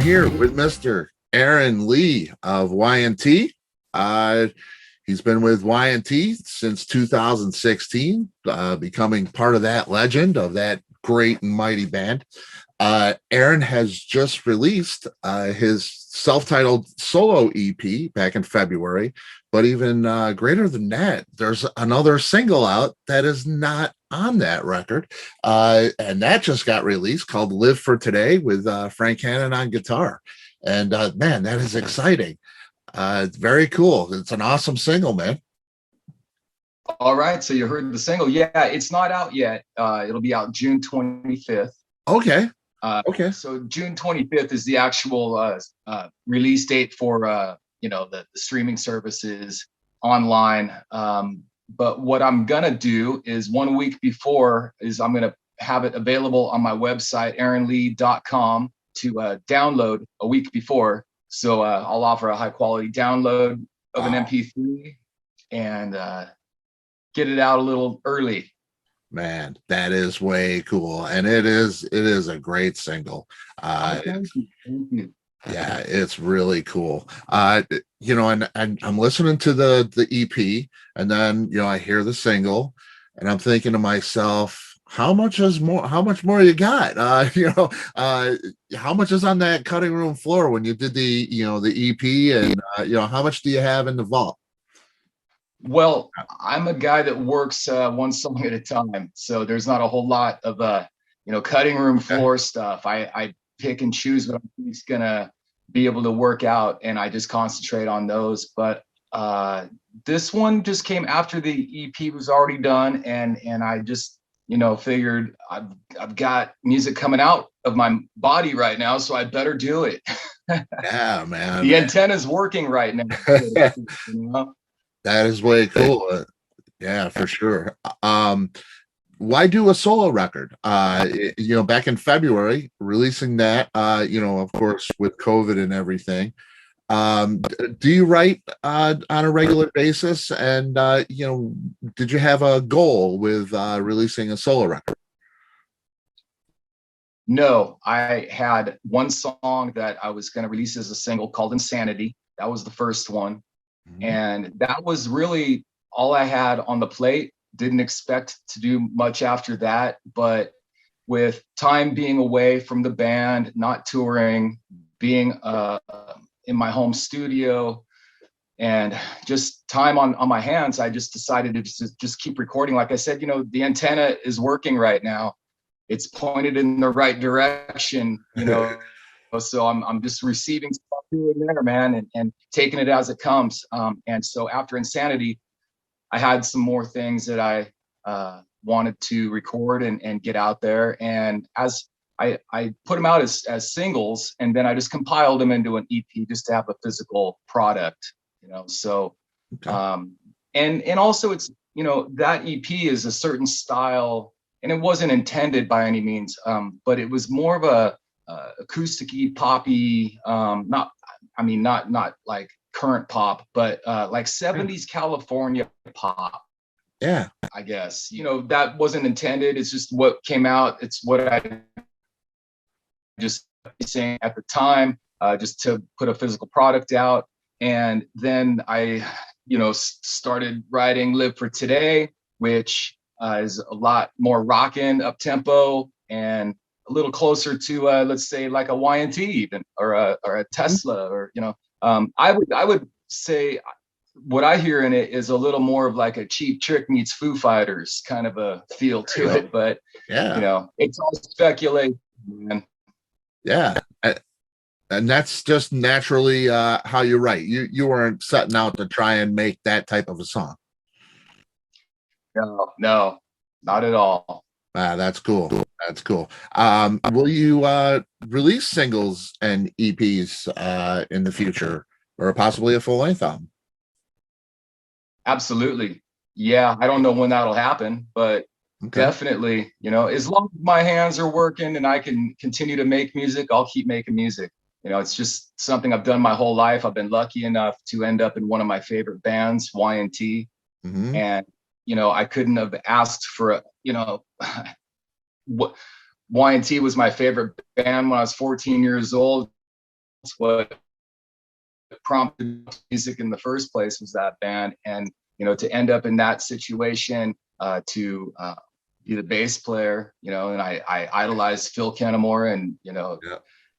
here with Mr. Aaron Leigh of Y&T. He's been with Y&T since 2016, becoming part of that legend of that great and mighty band. Aaron has just released his self-titled solo EP back in February, but even greater than that, there's another single out that is not on that record, and that just got released, called Live for Today, with Frank Hannon on guitar. And man, that is exciting. Very cool. It's an awesome single, man. All right, so you heard the single. Yeah, it's not out yet. It'll be out June 25th. Okay. Okay. So June 25th is the actual release date for the streaming services online. But what I'm gonna do is 1 week before is I'm gonna have it available on my website, aaronlee.com, to download a week before. So I'll offer a high quality download of an MP3 and get it out a little early. Man, that is way cool, and it is a great single. Thank you. Yeah, it's really cool. And I'm listening to the EP, and then I hear the single, and I'm thinking to myself, how much more you got? How much is on that cutting room floor when you did the EP, and how much do you have in the vault? Well, I'm a guy that works one song at a time, so there's not a whole lot of cutting room floor stuff. I pick and choose what I'm just gonna be able to work out, and I just concentrate on those. But this one just came after the EP was already done, and I just figured I've got music coming out of my body right now, so I better do it. Yeah, man. The antenna's working right now. That is way cool. Yeah, for sure. Why do a solo record? Back in February, releasing that, of course, with COVID and everything. Do you write on a regular basis? And, did you have a goal with releasing a solo record? No, I had one song that I was going to release as a single called Insanity. That was the first one. And that was really all I had on the plate. Didn't expect to do much after that, but with time being away from the band, not touring, being in my home studio, and just time on my hands, I just decided to just keep recording. Like I said, the antenna is working right now. It's pointed in the right direction, So I'm just receiving stuff here and there, man, and taking it as it comes. And so after Insanity, I had some more things that I wanted to record and get out there. And as I put them out as singles, and then I just compiled them into an EP just to have a physical product, So, okay. And also it's, that EP is a certain style, and it wasn't intended by any means, but it was more of a acoustic-y, poppy, not like current pop, but like 70s California pop. Yeah, I guess that wasn't intended. It's just what came out. It's what I just saying at the time, just to put a physical product out. And then I started writing Live for Today, which is a lot more rockin', up tempo, and a little closer to let's say like a Y&T even, or a Tesla, or I would say what I hear in it is a little more of like a Cheap Trick meets Foo Fighters kind of a feel to it. But yeah, it's all speculation, man. Yeah, and that's just naturally how you write. You weren't setting out to try and make that type of a song. No, not at all. That's cool. That's cool. Will you release singles and EPs in the future, or possibly a full-length album? Absolutely. Yeah, I don't know when that'll happen, but definitely, as long as my hands are working and I can continue to make music, I'll keep making music. It's just something I've done my whole life. I've been lucky enough to end up in one of my favorite bands, Y&T. And, I couldn't have asked for what Y&T was my favorite band when I was 14 years old. what prompted music in the first place was that band. And, you know, to end up in that situation, to be the bass player, you know, and I idolized Phil Kennemore, and, you know, Yeah.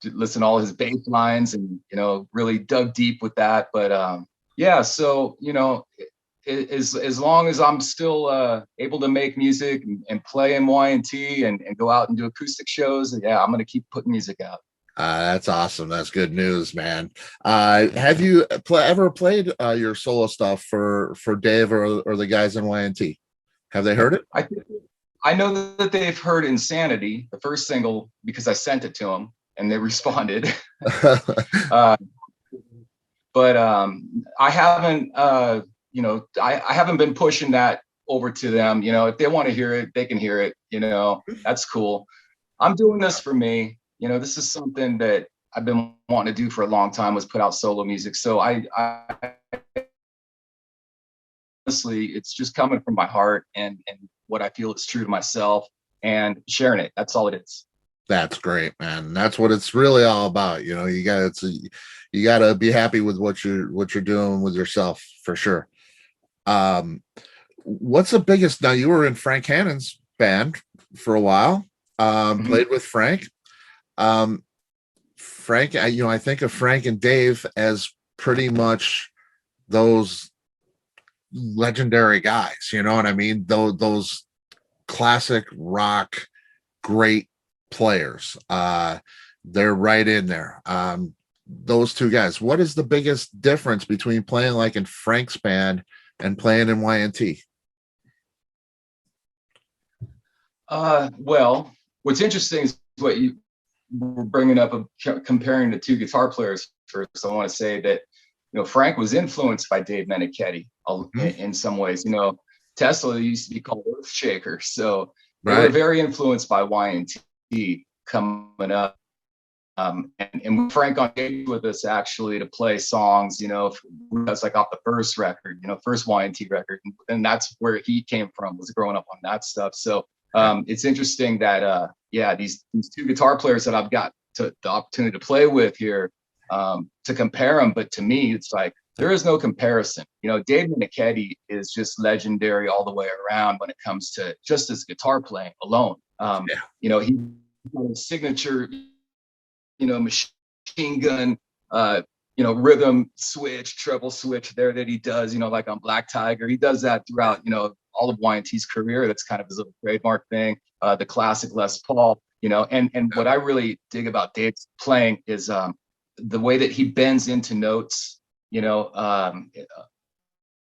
to listen to all his bass lines, and, you know, really dug deep with that. But yeah, so, you know, as long as I'm still able to make music and play in Y&T and go out and do acoustic shows, yeah, I'm going to keep putting music out. That's awesome. That's good news, man. Have you ever played your solo stuff for Dave or the guys in Y&T? Have they heard it? I know that they've heard Insanity, the first single, because I sent it to them and they responded. uh, but I haven't, you know, I haven't been pushing that over to them. You know, if they want to hear it, they can hear it. You know, that's cool. I'm doing this for me. You know, this is something that I've been wanting to do for a long time, was put out solo music. So I honestly, it's just coming from my heart and what I feel is true to myself, and sharing it. That's all it is. That's great, man. That's what it's really all about. You know, you gotta be happy with what you're doing with yourself for sure. What's the biggest, now you were in Frank Hannon's band for a while, Mhm. played with Frank. Um, Frank, you know, I think of Frank and Dave as pretty much those legendary guys, you know what I mean? Those classic rock great players. They're right in there. Those two guys. What is the biggest difference between playing like in Frank's band and playing in Y&T? Well, what's interesting is what you were bringing up of comparing the two guitar players. First, I want to say that, you know, Frank was influenced by Dave Meniketti Mhm. in some ways. You know, Tesla used to be called Earthshaker, so they were Right. very influenced by Y&T coming up. And Frank on stage with us actually to play songs, you know, that's like off the first record, you know, first Y&T record. And that's where he came from, was growing up on that stuff. So it's interesting that, yeah, these two guitar players that I've got the opportunity to play with here, to compare them. But to me, it's like, there is no comparison. You know, Dave Meniketti is just legendary all the way around when it comes to just his guitar playing alone. Yeah. You know, he had a signature, you know, machine gun, you know, rhythm switch, treble switch there that he does, you know, like on Black Tiger. He does that throughout, you know, all of Y&T's career. That's kind of his little trademark thing. The classic Les Paul, you know, and what I really dig about Dave's playing is the way that he bends into notes. You know,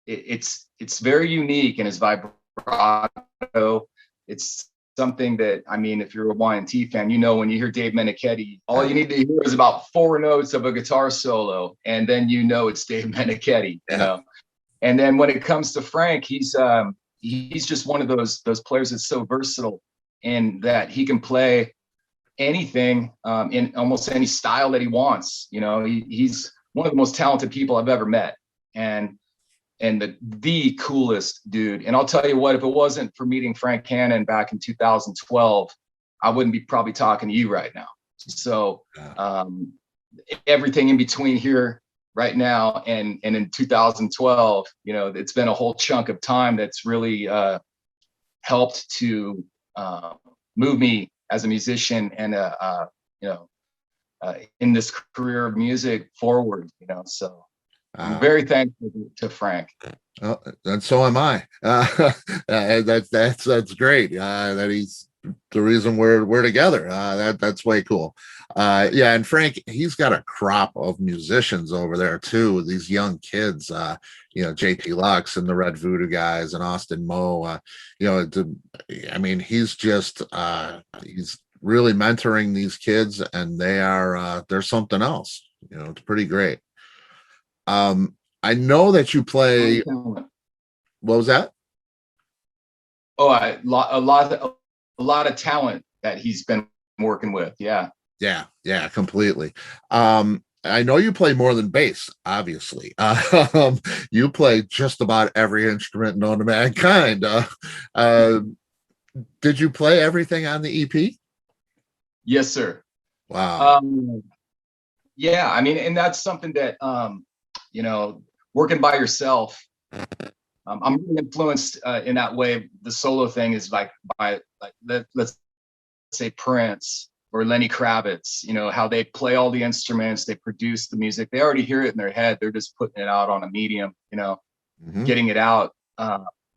it's very unique in his vibrato. It's something that, I mean, if you're a Y&T fan, you know, when you hear Dave Meniketti, all you need to hear is about 4 notes of a guitar solo, and then you know it's Dave Meniketti, you know. And then when it comes to Frank, he's just one of those players that's so versatile in that he can play anything in almost any style that he wants. You know, he's one of the most talented people I've ever met, and the coolest dude. And I'll tell you what, if it wasn't for meeting Frank Hannon back in 2012, I wouldn't be probably talking to you right now. So everything in between here right now and in 2012, you know, it's been a whole chunk of time that's really helped to move me as a musician and you know, in this career of music forward, you know. So I'm very thankful to Frank. Oh, and so am I. That's great. That he's the reason we're together. That's way cool. Yeah, and Frank, he's got a crop of musicians over there too. These young kids. You know, JT Lux and the Red Voodoo guys and Austin Moe. You know, I mean, he's just he's really mentoring these kids, and they're something else. You know, it's pretty great. I know that you play. What was that? Oh, a lot of talent that he's been working with. Yeah. Yeah, completely. I know you play more than bass, obviously. You play just about every instrument known to mankind. Uh, did you play everything on the EP? Yes, sir. Wow. Um, Yeah, I mean, and that's something that you know, working by yourself. I'm really influenced in that way. The solo thing is like by like let's say Prince or Lenny Kravitz. You know how they play all the instruments, they produce the music. They already hear it in their head. They're just putting it out on a medium. You know, Hmm. getting it out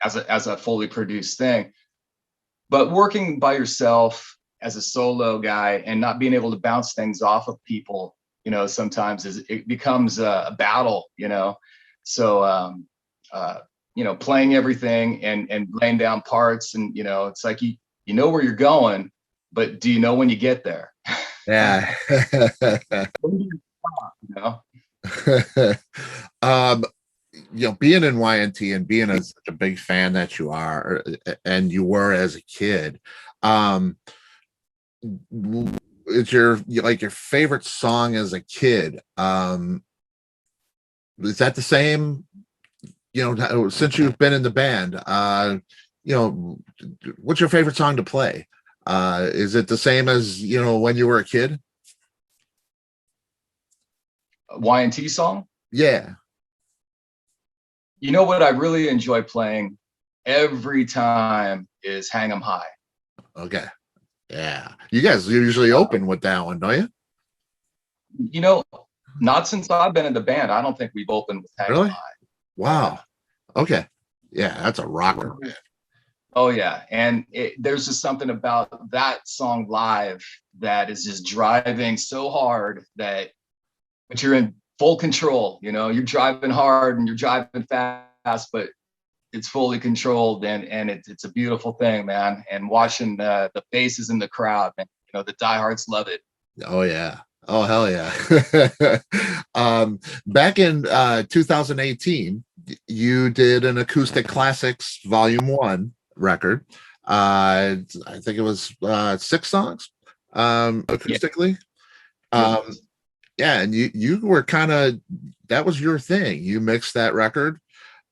as a fully produced thing. But working by yourself as a solo guy and not being able to bounce things off of people, you know, sometimes it becomes a battle, you know. So uh, you know, playing everything and laying down parts, and you know, it's like you know where you're going, but do you know when you get there? Yeah. When do you stop, you know? um being in Y&T and being such a big fan that you are, and you were as a kid, um is like your favorite song as a kid, is that the same, since you've been in the band, you know what's your favorite song to play? Is it the same as when you were a kid? Y&T song. Yeah. You know what I really enjoy playing every time is Hang 'em High. Okay. Yeah, you guys usually Uh, open with that one, don't you? you know, not since I've been in the band. I don't think we've opened with Hang 'em Really? High. Yeah. Wow. Okay. Yeah, that's a rocker, man. Oh yeah, and there's just something about that song live that is just driving so hard that, but you're in full control. You know, you're driving hard and you're driving fast, but it's fully controlled, and it's a beautiful thing, man. And watching the faces in the crowd, and you know, the diehards love it. Oh yeah. Oh hell yeah. Back in 2018, you did an Acoustic Classics Volume 1 record. I think it was 6 songs, Yeah, acoustically. it Um, was. yeah, and you were kind of, that was your thing. You mixed that record.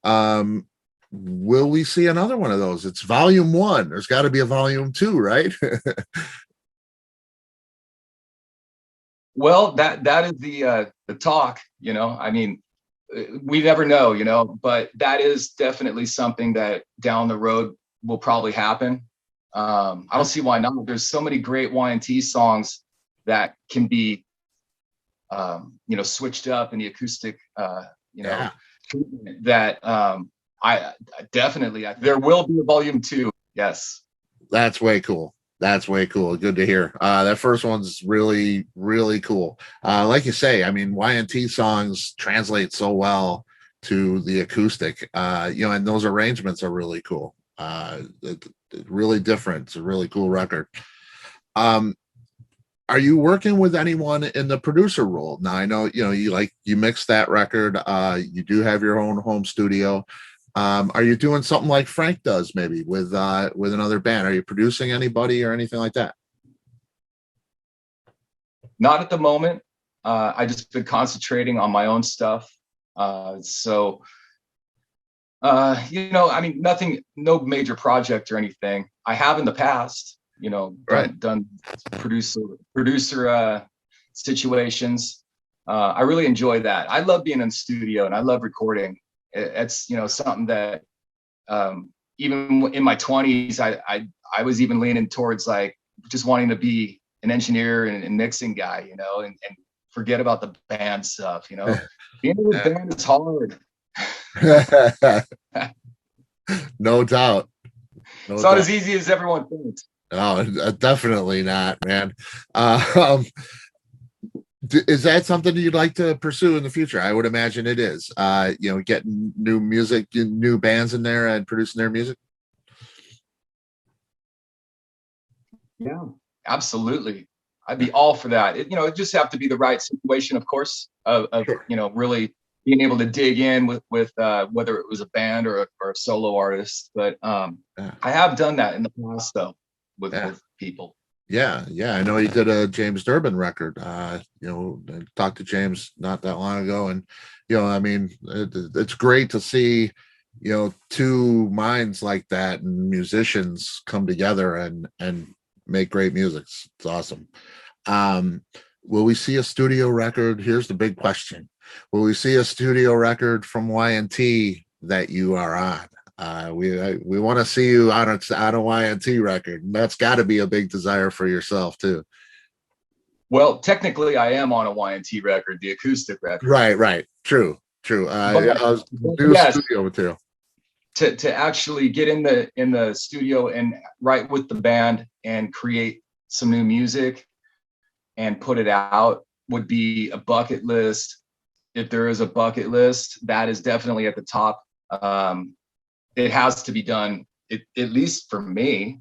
Um, will we see another one of those? It's Volume 1. There's got to be a Volume 2, right? Well, that is the talk. You know, I mean, we never know, you know, but that is definitely something that down the road will probably happen. I don't see why not. There's so many great Y&T songs that can be, you know, switched up in the acoustic, you know, Yeah. treatment that I definitely, there will be a volume two. Yes. That's way cool. That's way cool. Good to hear. That first one's really, really cool. Like you say, I mean, Y&T songs translate so well to the acoustic, and those arrangements are really cool. Really different. It's a really cool record. Um, are you working with anyone in the producer role? Now I know, you mix that record. You do have your own home studio. Are you doing something like Frank does, maybe with another band? Are you producing anybody or anything like that? Not at the moment. I just been concentrating on my own stuff. So you know, I mean, nothing, no major project or anything. I have in the past, you know, Right. done producer situations. I really enjoy that. I love being in the studio and I love recording. It's, you know, something that even in my 20s, I was even leaning towards like just wanting to be an engineer and mixing guy, you know, and forget about the band stuff, you know. Being in a band is hard. No doubt. It's No not doubt. as easy as everyone thinks. Oh, definitely not, man. Um, is that something you'd like to pursue in the future? I would imagine it is. Getting new music, new bands in there and producing their music. Yeah, absolutely. I'd be all for that. You know, it just have to be the right situation, of course, of Sure. you know, really being able to dig in with whether it was a band or a solo artist. But Yeah. I have done that in the past, though, Yeah. with people. Yeah, yeah, I know he did a James Durbin record. I talked to James not that long ago, and I mean, it's great to see, two minds like that and musicians come together and make great music. It's awesome. Um, will we see a studio record? Here's the big question. Will we see a studio record from Y&T that you are on? We want to see you on a Y&T record. And that's got to be a big desire for yourself too. Well, technically, I am on a Y&T record, the acoustic record. Right. True. But, I was but new yes, studio material. to actually get in the studio and write with the band and create some new music and put it out would be a bucket list. If there is a bucket list, that is definitely at the top. It has to be done, at least for me.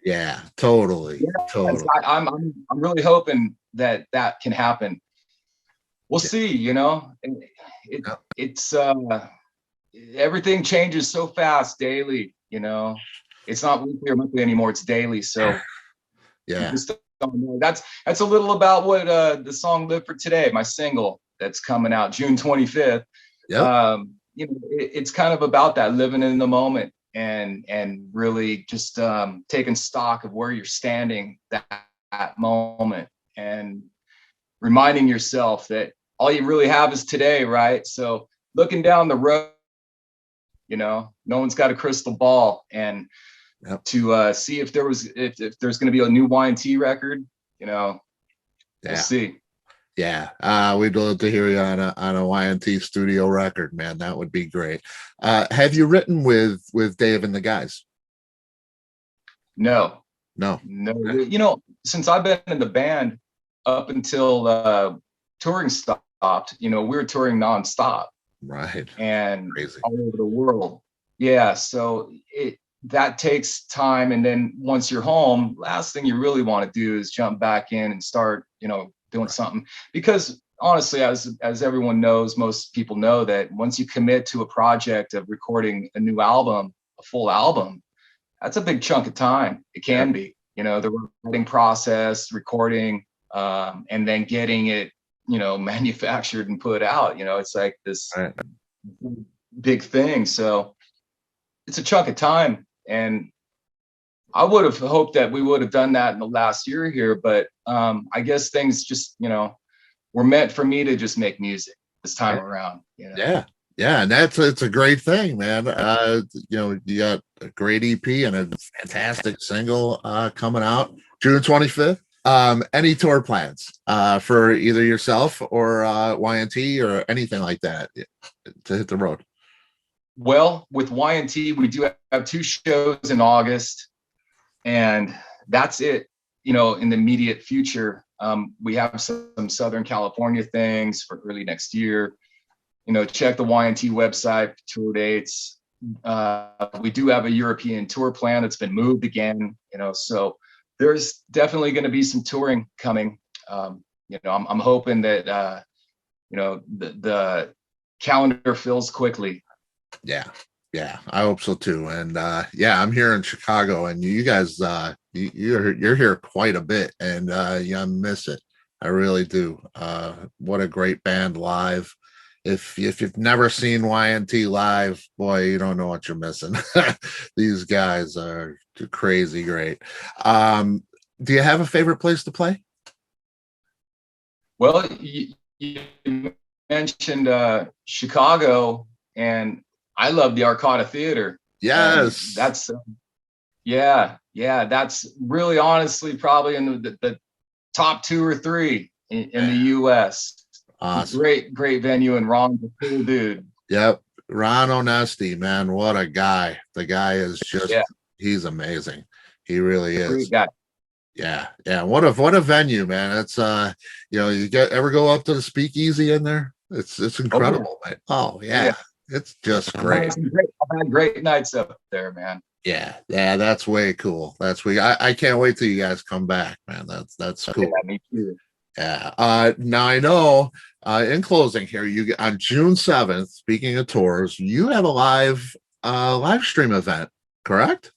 Yeah, totally. I'm really hoping that can happen. We'll see. It's everything changes so fast daily. It's not weekly or monthly anymore. It's daily. So yeah, just don't know. That's a little about what the song "Live for Today," my single that's coming out June 25th. yep. It's kind of about that, living in the moment and really just taking stock of where you're standing that moment and reminding yourself that all you really have is today, right? So looking down the road, no one's got a crystal ball, and to see if there's going to be a new Y&T record, we'll see. Yeah, we'd love to hear you on a Y&T studio record, man. That would be great. Have you written with Dave and the guys? No. Okay. Since I've been in the band up until touring stopped, we were touring nonstop. Right. And crazy all over the world. Yeah, so that takes time, and then once you're home, last thing you really want to do is jump back in and start, doing something. Because honestly, as everyone knows, most people know that once you commit to a project of recording a new album, a full album, that's a big chunk of time. It can be, the writing process, recording, and then getting it, manufactured and put out. It's like this big thing. So it's a chunk of time, and I would have hoped that we would have done that in the last year here, but I guess things just, were meant for me to just make music this time around. Yeah, and it's a great thing, man. You got a great EP and a fantastic single coming out June 25th. Any tour plans for either yourself or Y&T or anything like that to hit the road? Well, with Y&T, we do have 2 shows in August, and that's it. In the immediate future, we have some Southern California things for early next year. Check the Y&T website for tour dates. We do have a European tour plan that's been moved again. So there's definitely going to be some touring coming. I'm hoping that the calendar fills quickly. Yeah, I hope so too. And I'm here in Chicago, and you guys you're here quite a bit, and I miss it. I really do. What a great band live. If you've never seen Y&T live, boy, you don't know what you're missing. These guys are crazy great. Do you have a favorite place to play? Well, you mentioned Chicago, and I love the Arcada Theater. Yes. That's that's really honestly probably in the top 2 or 3 in the US. Awesome. Great venue, and Ron's a cool dude. Yep. Ron Onesti, man, what a guy. The guy is just he's amazing. He really is. Great guy. Yeah. What a venue, man. It's you ever go up to the Speakeasy in there? It's incredible. Oh yeah. It's just great. I've had great nights up there, man. Yeah, that's way cool. I can't wait till you guys come back, man. That's cool. Yeah, me too. Yeah. Now I know. In closing here, you on June 7th. Speaking of tours, you have a live stream event, correct?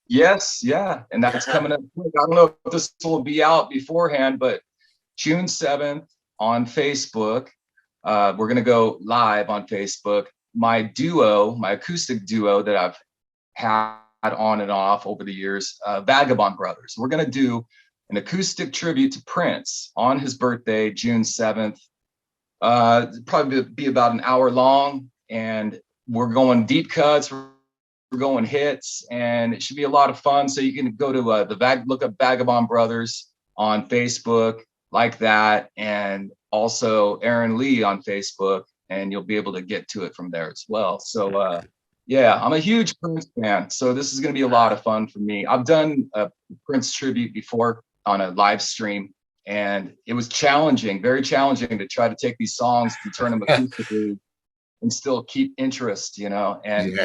Yes, yeah, and that's coming up. I don't know if this will be out beforehand, but June 7th on Facebook. We're gonna go live on Facebook. My acoustic duo that I've had on and off over the years, Vagabond Brothers. We're gonna do an acoustic tribute to Prince on his birthday, June 7th. Probably be about an hour long, and we're going deep cuts, we're going hits, and it should be a lot of fun. So you can go to look up Vagabond Brothers on Facebook, like that, and also Aaron Leigh on Facebook, and you'll be able to get to it from there as well. So yeah, I'm a huge Prince fan, so this is going to be a lot of fun for me. I've done a Prince tribute before on a live stream, and it was challenging, very challenging to try to take these songs and turn them acoustically and still keep interest, you know. And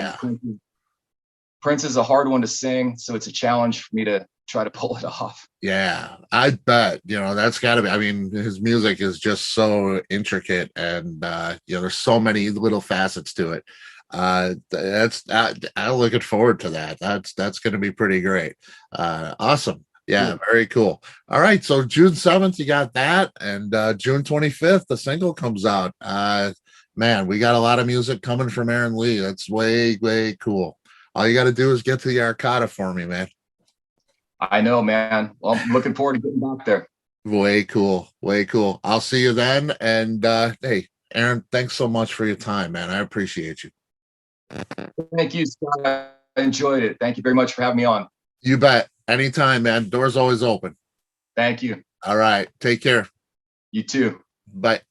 Prince is a hard one to sing, so it's a challenge for me to try to pull it off. Yeah, I bet, that's got to be. I mean, his music is just so intricate, and there's so many little facets to it. I'm looking forward to that. That's going to be pretty great. Awesome. Yeah, very cool. All right, so June 7th, you got that, and June 25th, the single comes out. Man, we got a lot of music coming from Aaron Leigh. That's way, way cool. All you got to do is get to the Arcata for me, man. I know, man. Well, I'm looking forward to getting back there. Way cool. Way cool. I'll see you then. And hey, Aaron, thanks so much for your time, man. I appreciate you. Thank you, Scott. I enjoyed it. Thank you very much for having me on. You bet. Anytime, man. Door's always open. Thank you. All right. Take care. You too. Bye.